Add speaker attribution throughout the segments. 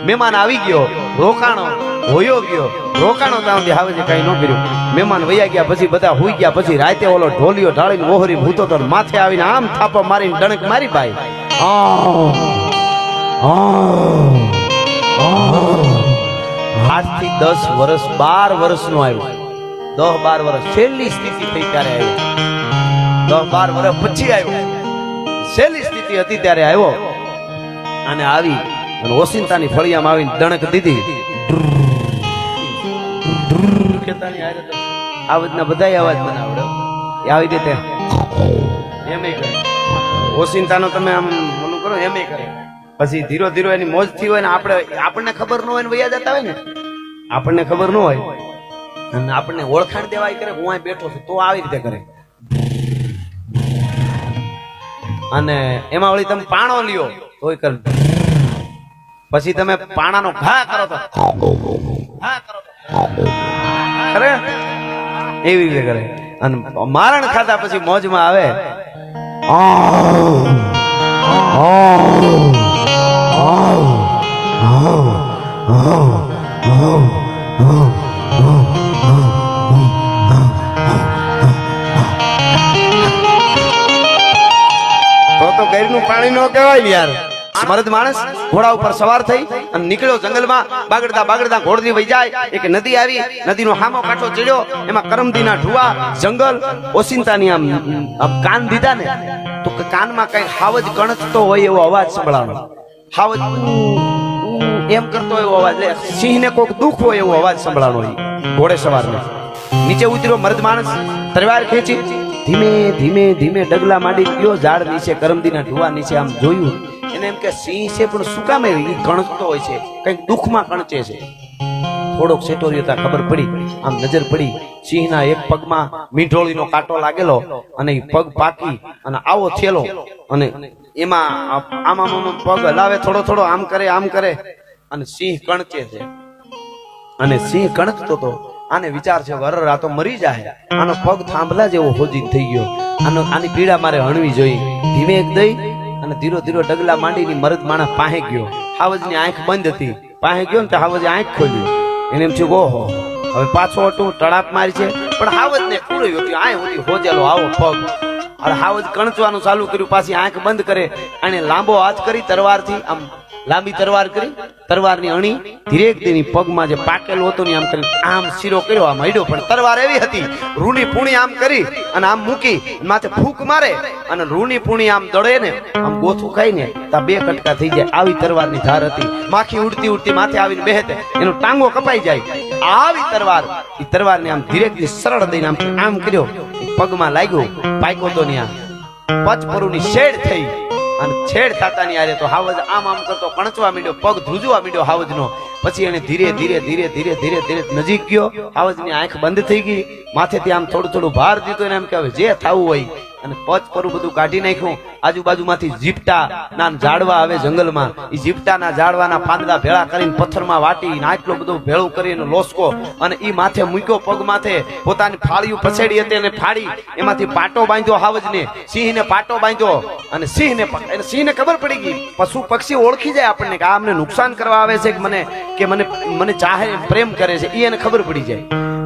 Speaker 1: મહેમાન આવી ગયો, રોકાણો હોયો ગયો, રોકાણો ત્યાં સુધી હાવજે કઈ ન કર્યું. મહેમાન વયા ગયા પછી બધા હુઈ ગયા. પછી રાતે ઓલો ઢોલિયો ઢાળીને ઓહરી ભૂતો તો માથે આવીને આમ થાપો મારીને ડણક મારી ભાઈ. આજથી 10 વર્ષ 12 વર્ષનો આવ્યો, 10-12 વર્ષ છેલ્લી સ્થિતિ થઈ ત્યારે આવ્યો. 10-12 વર્ષ પછી આવ્યો, છેલ્લી સ્થિતિ હતી ત્યારે આવ્યો. અને આવી અને ઓસિંતાની ફળિયામાં આવીને ડણક દીધી. આવડના બધા અવાજ બનાવડે આવી રીતે એમ કરે. ઓસિંતાનો તમે આમ ઓલું કરો એમ કરે. પછી ધીરો ધીરો એની મોજ થી હોય ને આપણને ખબર ન હોય ને વયા જતા હોય ને, આપણને ખબર ન હોય અને આપણને ઓળખાણ દેવાય કરે હું અહીં બેઠો છું તો આવી રીતે કરે. અને એમાં વળી તમે પાણો લ્યો તોય કરે. પછી તમે પાણાનો ઘા કરો તો કરે એવી રીતે કરે. અને મારણ ખાતા પછી મોજમાં આવે. તો ગેરનું પાણી નો કહેવાય યાર. મરદ માણસ ઘોડા ઉપર સવાર થઈ અને નીકળ્યો જંગલમાં. બાગડતા બાગડતા ઘોડની વહી જાય. એક નદી આવી, નદીનો હામો કાંઠો ચડ્યો. એમાં કરમદીના ઢુવા, જંગલ, ઓસિંતાની આમ કાન દીધા ને તો કાનમાં કઈ હાવજ કણચતો હોય એવો અવાજ સંભળાનો. હાવજ એમ કરતો એવો અવાજ, સિંહને કોઈક દુઃખ હોય એવો અવાજ સંભળાનો હોય. ઘોડે સવારને નીચે ઉતર્યો મરદ માણસ, તલવાર ખેંચી ધીમે ધીમે ધીમે ડગલા માંડી ગયો ઝાડ નીચે, કરમદીના ઢુવા નીચે. આમ જોયું એને એમ કે સિંહ છે પણ શું કામ એ કણચતો હોય છે, કઈક દુઃખમાં કણચે છે. થોડોક સેટોરિયો ત્યાં ખબર પડી, આમ નજર પડી સિંહના એક પગમાં મીંઢોળીનો કાંટો લાગેલો અને એ પગ પાકી અને આવો થયેલો. અને એમાં આમ આમ પગ હલાવે થોડો થોડો, આમ કરે અને સિંહ કણચે છે. અને સિંહ કણચતો તો આને વિચાર છે વરર આ તો મરી જાય, આનો પગ થાંભલા જેવો હોજી થઈ ગયો, આની પીડા મારે હણવી જોઈ. ધીમે એક દઈ અને ધીરો ધીરો ડગલા માંડીની મરદ માણસ પાસે ગયો. હાવજની આંખ બંધ હતી, પાસે ગયો ને તો હાવજે આંખ ખોલી. એને એમ થયું ઓહો હવે પાછો હતું ટડાપ મારી છે. પણ હાવજ ને પૂર્યું હતું આ હોતી હોજેલો આવો પગ. અને હાવજ કણચવાનું ચાલુ કર્યું. પાછી આંખ બંધ કરે અને લાંબો હાથ કરી તરવારથી આમ લાંબી તરવાર કરી, તરવારની અણી ધીરેક તેની પગમાં જે પાકેલું હતું ને આમ કરી આમ શીરો કર્યો, આમ હડ્યો. પણ તરવાર એવી હતી રૂની પૂણી આમ કરી અને આમ મૂકી માથે ફૂંક મારે અને રૂની પૂણી આમ દળે ને આમ ગોથું ખાઈને તા 2 કટકા થઈ જાય. આવી તરવારની ધાર હતી. માખી ઉડતી ઉડતી માથે આવીને બેહતે, એનો ટાંગો કપાઈ જાય. આવી તરવાર, એ તરવારને આમ ધીરેક સરળ દઈને આમ કર્યો, પગમાં લાગ્યો, પાક્યો તો ન્યા પચપરુની શેડ થઈ. અને છેડ થતાની આરે તો હાવજ આમ કરતો કણચવા માંડ્યો, પગ ધ્રુજવા માંડ્યો હાવજનો. પછી એને ધીરે ધીરે ધીરે ધીરે ધીરે ધીરે નજીક ગયો. હાવજની આંખ બંધ થઈ ગઈ, માથેથી આમ થોડું થોડું ભાર દીધો. એને એમ કે હવે જે થવું હોય. અને પરું બધું કાઢી નાખ્યું. આજુબાજુમાંથી જીપટા ના ઝાડવા આવે જંગલમાં, એ જીપટાના ઝાડવાના પાંદડા ભેળા કરીને પથ્થરમાં વાટી આટલો બધો ભેળું કરીને લોસકો અને ઈ માથે મૂક્યો. પગ માથે પોતાની ફાળીઓ પછેડી હતી અને ફાડી એમાંથી પાટો બાંધ્યો હાવજને. સિંહને પાટો બાંધ્યો અને સિંહને ખબર પડી ગઈ. પશુ પક્ષી ઓળખી જાય આપણને કે આ અમને નુકસાન કરવા આવે છે કે મને ચાહે પ્રેમ કરે છે, એ એને ખબર પડી જાય.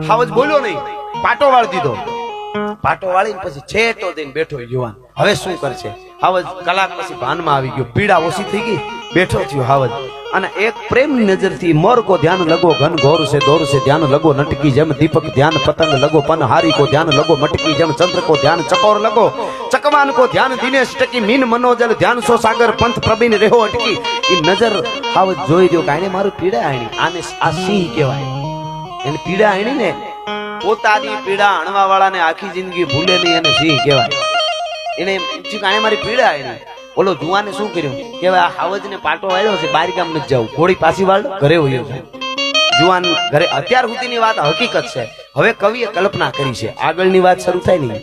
Speaker 1: હાવજ બોલ્યો નહીં, પાટો વાળી દીધો. પાટો વાળીને પછી છેટો દઈને બેઠો યુવાન. હવે શું કરશે? હાવજ કલાક પછી ભાનમાં આવી ગયો. પીડા ઓછી થઈ ગઈ, બેઠો થયો હાવજ. અને એક પ્રેમની નજરથી મોર કો ધ્યાન લગો ઘન ઘોર સે દોર સે ધ્યાન લગો નટકી જેમ દીપક ધ્યાન પતંગ લગો પન હારી કો ધ્યાન લગો મટકી જેમ ચંદ્ર કો ધ્યાન ચકોર લગો ચકવાન કો ધ્યાન દિનેશ ટકી મીન મનોજલ ધ્યાન સો સાગર પંથ પ્રબીન રેહો અટકી. એ નજર હાવજ જોઈ રહ્યો કે આને મારું પીડા આણી, આને આ સિંહ કહેવાય. એને પીડા આણી ને પોતાની પીડા અણવા વાળાને આખી જિંદગી ભૂલે નહીં એને સિંહ કહેવાય. એને આને મારી પીડા આણી. ઓલો જુવાને શું કર્યું કે આ હાવજને પાટો વાળ્યો છે, બાર ગામ નથી જવું, ઘોડી પાછી વાળ ઘરે વયો છે. જુવાન ઘરે. અત્યાર સુધીની વાત હકીકત છે. હવે કવિએ કલ્પના કરી છે, આગળની વાત શરૂ થાય ને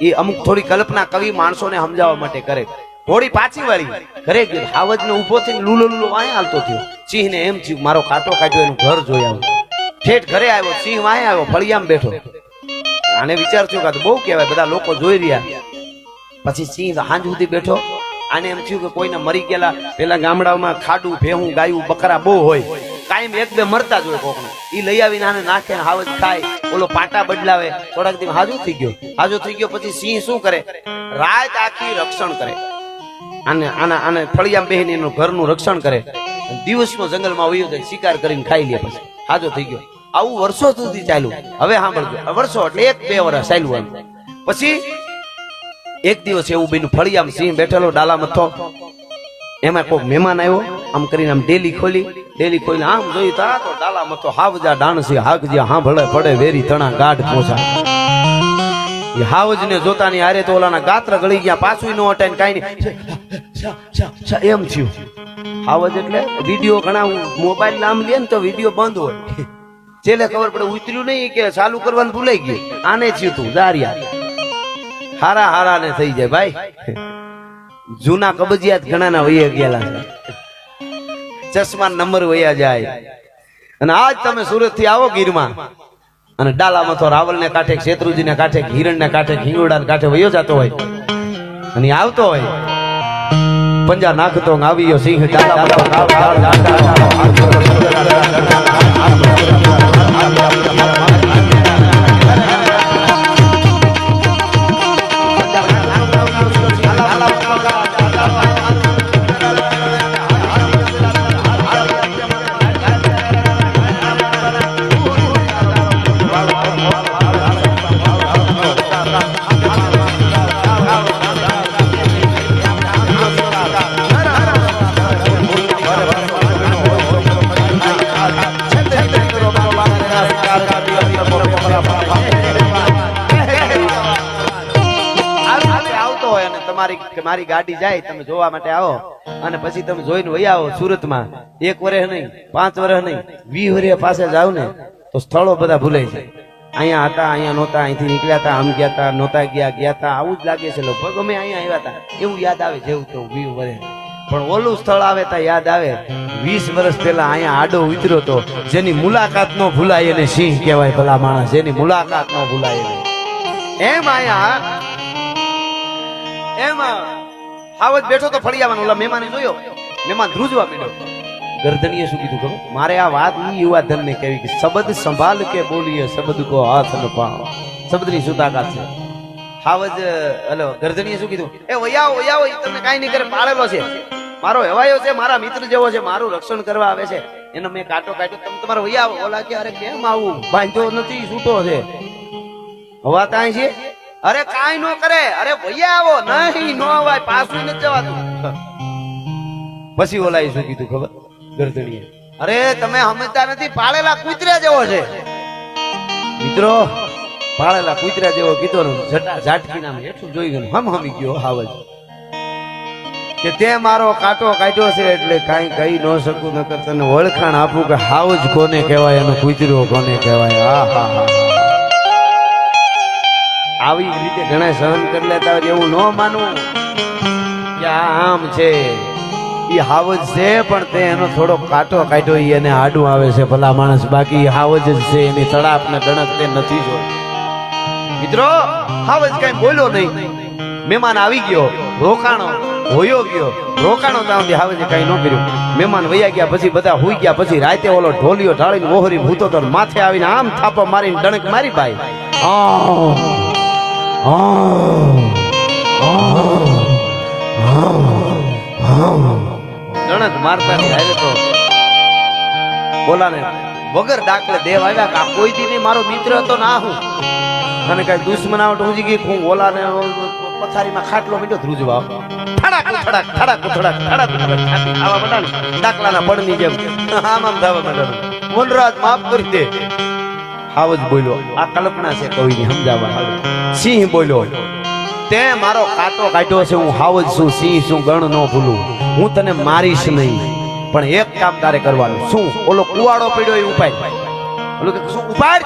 Speaker 1: એ અમુક થોડી કલ્પના કવિ માણસોને સમજાવવા માટે કરે. ઘોડી પાછી વાળી ઘરે ગયો. હાવજને ઉભો થઈને લૂલો વાંહે હાલતો થયો. સિંહને એમ થયું મારો કાંટો કાઢ્યો, એનું ઘર જોઈ આવ્યો. ઠેઠ ઘરે આવ્યો, સિંહ વાંહે આવ્યો, ફળિયામાં બેઠો. આને વિચાર થયો કે બહુ કહેવાય, બધા લોકો જોઈ રહ્યા. પછી સિંહ હાંજ સુધી બેઠો. આને એમ થયું કે કોઈને મરી ગયેલા પેલા ગામડાઓમાં ખાડું ભેહું ગાયું બકરા બહુ હોય, કાયમ એક બે મરતા જ હોય કોકને. ઈ લઈ આવીને આને નાખે, હાવજ ખાય, ઓલો પાટા બદલાવે. થોડાક દિવસ હાજો થઈ ગયો. પછી સિંહ શું કરે, રાત આખી રક્ષણ કરે, આને ફળિયામાં બેહીને એનું ઘરનું રક્ષણ કરે. દિવસનો જંગલમાં વયો જાય, શિકાર કરીને ખાઈ લે. પછી હાજો થઈ ગયો. આવું વર્ષો સુધી ચાલ્યું. હવે સાંભળજો, વર્ષો એટલે 1-2 વર્ષ ચાલ્યું. પછી એક દિવસ એવું બન્યું, ફળિયામાં સિંહ બેઠેલો ડાલા મથો, એમાં કોઈ મહેમાન આવ્યો. આમ કરીને આમ ડેલી ખોલી આમ જોયું તા તો ડાલા મથો હાવજા ડાણસી હાકજી હા ભળે પડે વેરી તણા ગાઢ પહોંચા. એ હાવજ ને જોતાની હારે તો ઓલાના ગાત્ર ગળી ગયા, પાછું નો હટાઈને કાઈ નહીં એમ થયું. હાવજ એટલે વિડીયો ઘણા મોબાઈલ નામ લે ને તો વિડીયો બંધ હોય, છેલ્લે ખબર પડે ઉતર્યું નહીં કે ચાલુ કરવાનું ભૂલાઈ ગયું. આને થયું તું દારિયા હારા ને થઈ જાય ભાઈ. જૂના કબજિયાત ઘણા ના વૈયા ગયેલા છે, ચશ્મા નંબર વૈયા જાય. અને આજ તમે સુરત થી આવો ગીરમાં અને ડાલામાં તો રાવલ ને કાંઠે, શેત્રુજી ને કાંઠે, હિરણ ને કાંઠે, હિંગોડા ને કાંઠે વયો જતો હોય અને આવતો હોય, પંજા નાખતો આવ્યો સિંહ મારી ગાડી જાય, તમે જોવા માટે આવો અને પછી તમે જોઈને વહી આવો. સુરતમાં 1 વર્ષ નહીં, 5 વર્ષ નહીં, 20 વર્ષ પાસે જાવ ને તો સ્થળો બધા ભૂલાઈ જાય. અહીંયા હતા, અહીંયા નહોતા, અહીંથી નીકળ્યા હતા, આમ ગયા હતા, નહોતા ગયા હતા, આવું જ લાગે છે. લગભગ અમે અહીંયા આવ્યા હતા એવું યાદ આવે, જેવું તો 20 વર્ષ. પણ ઓલું સ્થળ આવે ત્યાં યાદ આવે 20 વર્ષ પહેલા અહીંયા આડો ઉતર્યો તો, જેની મુલાકાત નો ભૂલાય એને સિંહ કહેવાય. ભલા માણસ, જેની મુલાકાત નો ભૂલાય એને. એમ અહીંયા હાવજ બેઠો તો ફળિયામાં, ઓલા મહેમાને જોયો, મહેમાન ધ્રુજવા માંડ્યો. ગરદનીએ શું કીધું ખબર? મારે આ વાત ઈ યુવા ધન ને કહેવી કે શબ્દ સંભાળ કે બોલીએ, શબ્દ કો હાથ ન પાવ. શબ્દની શું તાકાત છે. હાવજ હલો ગરદનીએ શું કીધું? એ વયાવો તમને કાઈ નહીં કરે, પાળેલો છે, મારો હેવાયો છે, મારા મિત્ર જેવો છે, મારું રક્ષણ કરવા આવે છે, એનો મેં કાંટો કાઢ્યો, તમે તમારે વયાવો. ઓલા કે અરે કેમ આવું, બાંધ્યો નથી, છૂટો છે, હવા ત્યાં છે. અરે કાઈ નો કરે, અરે ભૈયા આવો નહીં, નો અવાય, પાછું નથી જવાતું. પછી ઓલાએ શું કીધું ખબર? ગરદણીએ, અરે તમે સમજતા નથી, પાળેલા કૂતરા જેવો છે. મિત્રો પાળેલા કૂતરા જેવો કીધો ને ઝાટકી નામ હેઠું જોઈ ગયું, હમી ગયો હાવજ કે તે મારો કાંટો કાઢ્યો છે એટલે કાઈ કહી ન શકું, નકર તને ઓળખાણ આપું કે હાવજ કોને કહેવાય અને કૂતરો કોને કહેવાય. હા આવી રીતે ઘણા સહન કરી લેતા હોય, એવું ન માનવું કે આમ છે ઈ હાવજ છે, પણ તે એનો થોડો કાંટો કાઢ્યો એને આડું આવે છે. ભલા માણસ, બાકી હાવજ જ છે, એની તડાપ ને ડણક તે નથી જોઈ. મિત્રો હાવજ કઈ બોલ્યો નહીં. મહેમાન આવી ગયો, રોકાણો હોયો ગયો, રોકાણો ત્યાં હાવજે કઈ ન કર્યું. મહેમાન વયા ગયા, પછી બધા હુઈ ગયા. પછી રાતે ઓલો ઢોલિયો ઢાળીને ઓહરી ભૂતો તો માથે આવીને આમ થાપો મારીને ડણક મારી ભાઈ. ડણક મારતા હારે તો બોલાને વગર ડાકલે દેવ આવ્યા કે કોઈ દી નહીં મારો મિત્ર હતો ના હું, અને કઈ દુશ્મનાવટ ઉજી ગઈ. હું ઓલાને પથારીમાં ખાટલો મીઠો ધ્રુજવા, ડાકલાના પડની જેમ આમ ધાવા માંડવાનું. વનરાજ માફ કરી દે. હાવજ બોલ્યો, આ કલ્પના છે કવિની, સમજાવવા. સિંહ બોલ્યો, તે મારો કાંટો કાઢ્યો છે, હું હાવજ છું, સિંહ છું, ગણ ન ભૂલું. હું તને મારીશ નહીં, પણ એક કામ તારે કરવાનું. શું? ઓલો કુવાડો પડ્યો એ ઉપાડ. ઓલો કે શું ઉપાડ?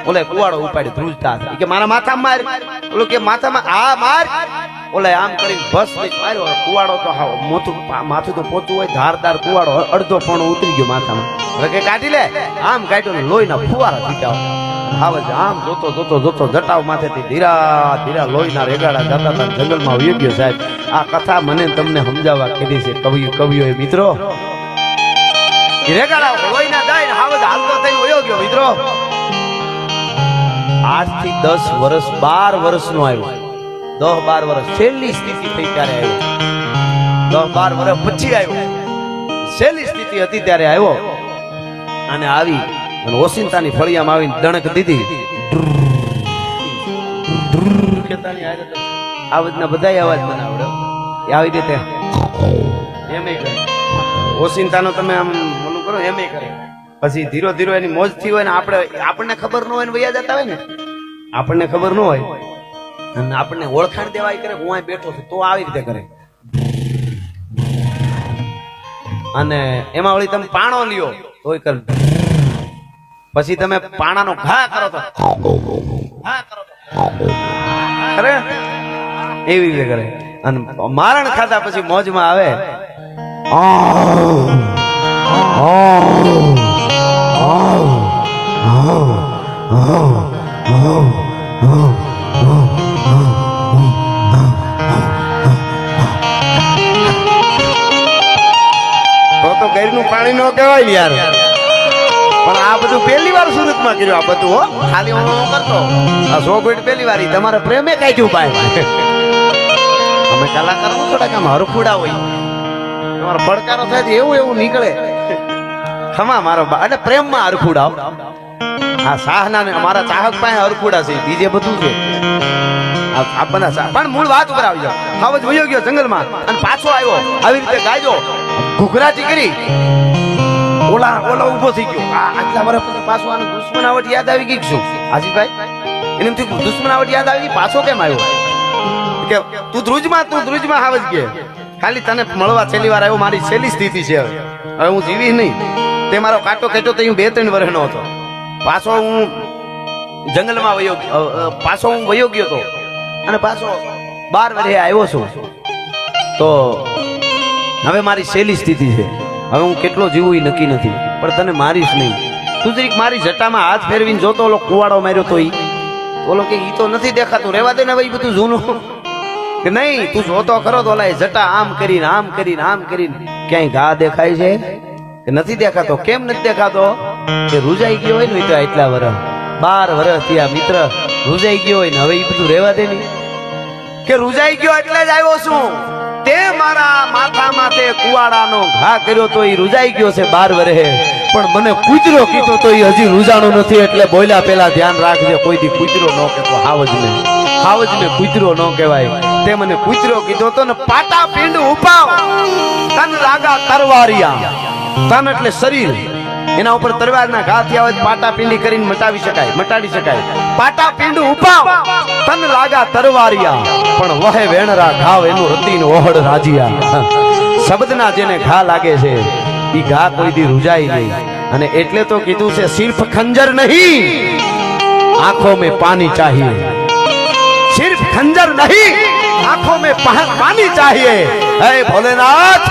Speaker 1: ઓલે કુવાડો ઉપાડી ધ્રુજતા હતા કે મારા માથામાં માર. ઓલો કે માથામાં આ માર. ઓલે આમ કરીને બસ માર્યો. કુવાડો તો હાવ માથું તો પોચું હોય, ધારદાર કુવાડો, અડધો પણ ઉતરી ગયો માથામાં. હવે કે કાઢી લે. આમ કાઢ્યો ને લોહીના ફુવારા છૂટ્યા. હાવજ આમ જોતો જોતો જોતો જટાવ માથેથી ધીરા ધીરા લોહીના રેગાડા જતા હતા જંગલમાં વયો ગયો. સાહેબ આ કથા મને તમને સમજાવવા કીધી છે કવિઓએ મિત્રો. રેગાડા લોહીના જાય ને હાવજ હાલતો થઈને વયો ગયો મિત્રો. આજથી 10 વર્ષ 12 વર્ષનો આવ્યો. 10-12 વર્ષ છેલ્લી સ્થિતિ થઈ ત્યારે આવ્યો. 10-12 વર્ષ પછી આવ્યો. છેલ્લી સ્થિતિ હતી ત્યારે આવ્યો અને આવી અને ઓસિંતાની ફળિયામાં આવીને દણક દીધી. આવજના બધા અવાજ મને આવડે આવી રીતે એમે કરે. ઓસિંતાનો તમે આમ ઓલું કરો એમે કરે. પછી ધીરો ધીરો એની મોજ થી હોય ને આપણને ખબર ન હોય ને વયા જતા હોય ને આપણને ખબર ન હોય અને આપણને ઓળખાણ દેવાય કરે હું અહીં બેઠો છું તો આવી રીતે કરે. અને એમાં વળી તમે પાણો લ્યો તોય કર. પછી તમે પાણાનો ઘા કરો તો કરે એવી રીતે કરે. અને મારણ ખાતા પછી મોજમાં આવે. તો ગેરનું પાણી નો કહેવાય યાર. પણ આ બધું પહેલી વાર સુરતમાં કર્યું. આ બધું હો ખાલી હું કરતો આ 100 ગોઈટ પહેલી વાર. તમારે પ્રેમે કાઢ્યું ભાઈ. અમે કલાકાર નું થોડાક આમ હરખુડા હોય તમારો પડકારો થાય એવું એવું નીકળે. ખમા મારો અને પ્રેમમાં હરખુડા. આ સાહના ને અમારા ચાહક પાસે હરખુડા છે. બીજે બધું છે આ બધા. પણ મૂળ વાત ઉપર આવી જાવ. હાવજ વયો ગયો જંગલમાં અને પાછો આવ્યો. આવી રીતે ગાયો ઘુઘરાટી કરી. ઓલા ઉભો થઈ ગયો. આટલા વર્ષ પછી પાછો આનો દુશ્મનાવટ યાદ આવી ગઈ. શું આજીભાઈ એને દુશ્મનાવટ યાદ આવી ગઈ. પાછો કેમ આવ્યો કે તું ધ્રુજમાં હાવજ કે ખાલી તને મળવા છેલ્લી વાર આવ્યો. મારી છેલ્લી સ્થિતિ છે હવે હું જીવી નહીં. તે મારો કાંટો ખેંચો તો હું 2-3 વર્ષનો હતો. પાછો હું જંગલમાં વયો ગયો હતો અને પાછો 12 વર્ષે આવ્યો છું. તો હવે મારી છેલ્લી સ્થિતિ છે. હવે હું કેટલો જીવું એ નક્કી નથી. પણ તને મારીશ નહીં. તું જરીક મારી જટામાં હાથ ફેરવીને જોતો ઓલો કુવાડો માર્યો તો ઓલો કે ઈ તો નથી દેખાતું. રેવા દે ને હવે બધું જૂનું કે નહીં. તું જોતો ખરો તો ઓલા જટા આમ કરીને ક્યાંય ઘા દેખાય છે કે નથી દેખાતો? કેમ નથી દેખાતો? કે રૂજાઈ ગયો હોય ને તો એટલા વર્ષ 12 વર્ષ થયા મિત્ર રૂજાઈ ગયો હોય ને હવે એ બધું રેવા દે નહીં. કે રૂજાઈ ગયો એટલે જ આવ્યો છું. તે મારા માથામાં તે કુવાડાનો ઘા કર્યો તો એ રૂજાઈ ગયો છે 12 વર્ષે. પણ મને કૂતરો કીધો તો એ હજી રૂજાણો નથી. એટલે બોલ્યા પેલા ધ્યાન રાખજે. કોઈ દી કૂતરો ન કહેતો. હાવજને કૂતરો ન કહેવાય. તે મને કૂતરો કીધો તો ને પાટા પીંડ ઉપાવ તન લાગા તરવારિયા. તન એટલે શરીર. એના ઉપર તરવારના ઘા થયા હોય પાટા પીંડી કરીને મટાડી શકાય. પાટા પીંડ ઉપાવ તન લાગા તરવારિયા. પણ વહે વેણરા ઘાવ એનું રતીન ઓહડ રાજીયા. શબ્દના જેને ઘા લાગે છે ઈ ઘા કોઈ દી રૂજાય નહીં. અને એટલે તો કીધું છે સિર્ફ ખંજર નહીં આંખોं में पानी चाहिए. सिर्फ खंजर नहीं आंखों में पानी चाहिए. हे भोलेनाथ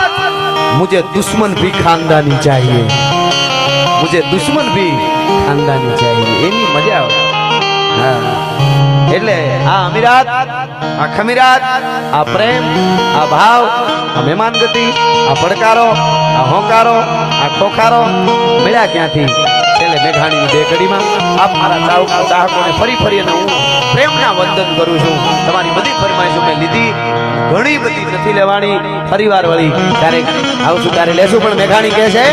Speaker 1: मुझे दुश्मन भी खानदानी चाहिए. એની મજા આવે. એટલે આ અમીરાત આ ખમીરાત આ પ્રેમ આ ભાવ આ મહેમાન ગતિ આ પડકારો આ હોંકારો આ ખોખારો મળ્યા ક્યાંથી? છેલ્લે મેઘાણીની 2 કડીમાં આપ મારા ચાહકોને ફરી અને હું પ્રેમના વંદન કરું છું. તમારી બધી ફરમાઈશો મેં લીધી. ઘણી બધી નથી લેવાની. ફરીવાર વળી ક્યારેક આવશું ત્યારે લેશું. પણ મેઘાણી કહે છે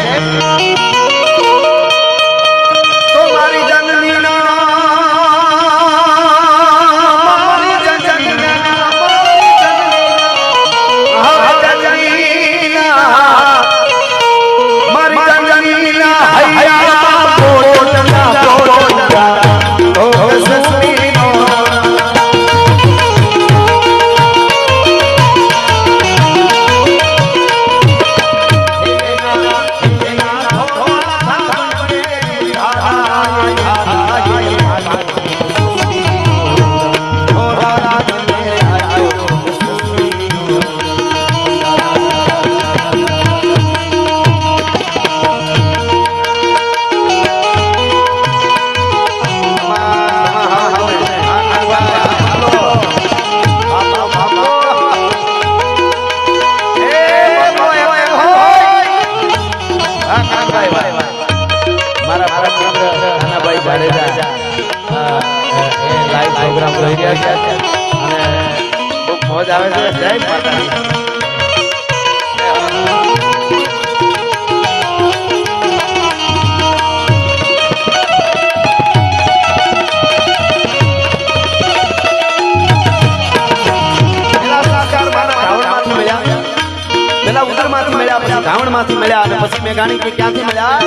Speaker 1: સાંભળી રહ્યા છે અને ખૂબ મોજ આવે છે. જય માતાજી. પેલા ઉદર માંથી મળ્યા, પછી ધાવણ માંથી મળ્યા અને પછી મેં ગાણી કે ક્યાંથી મળ્યા.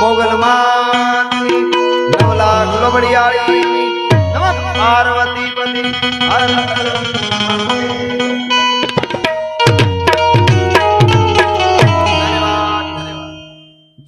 Speaker 1: મોગલ માની 9 લાખ લોબડિયાળી નમઃ પાર્વતી પતિ હર હર મહાદેવ.